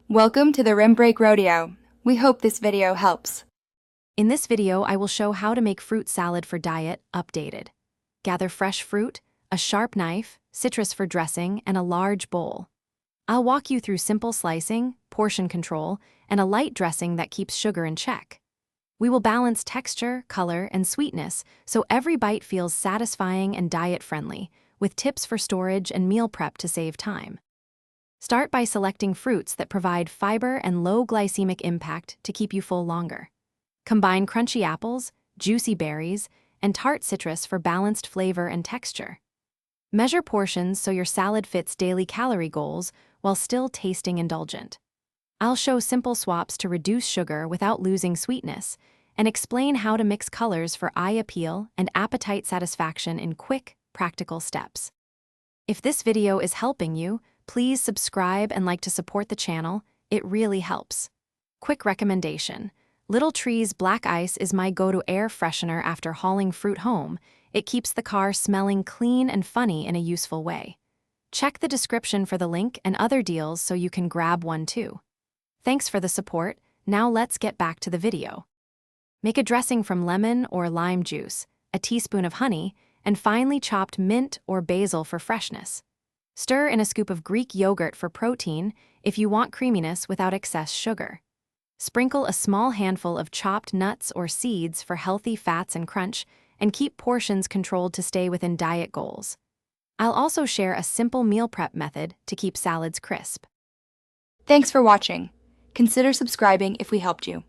Welcome to the Rim Break Rodeo. We hope this video helps. In this video, I will show how to make fruit salad for diet updated. Gather fresh fruit, a sharp knife, citrus for dressing, and a large bowl. I'll walk you through simple slicing, portion control, and a light dressing that keeps sugar in check. We will balance texture, color, and sweetness so every bite feels satisfying and diet-friendly, with tips for storage and meal prep to save time. Start by selecting fruits that provide fiber and low glycemic impact to keep you full longer. Combine crunchy apples, juicy berries, and tart citrus for balanced flavor and texture. Measure portions so your salad fits daily calorie goals while still tasting indulgent. I'll show simple swaps to reduce sugar without losing sweetness, and explain how to mix colors for eye appeal and appetite satisfaction in quick, practical steps. If this video is helping you, please subscribe and like to support the channel. It really helps. Quick recommendation. Little Tree's Black Ice is my go-to air freshener after hauling fruit home. It keeps the car smelling clean and funny in a useful way. Check the description for the link and other deals so you can grab one too. Thanks for the support. Now let's get back to the video. Make a dressing from lemon or lime juice, a teaspoon of honey, and finely chopped mint or basil for freshness. Stir in a scoop of Greek yogurt for protein if you want creaminess without excess sugar. Sprinkle a small handful of chopped nuts or seeds for healthy fats and crunch, and keep portions controlled to stay within diet goals. I'll also share a simple meal prep method to keep salads crisp. Thanks for watching. Consider subscribing if we helped you.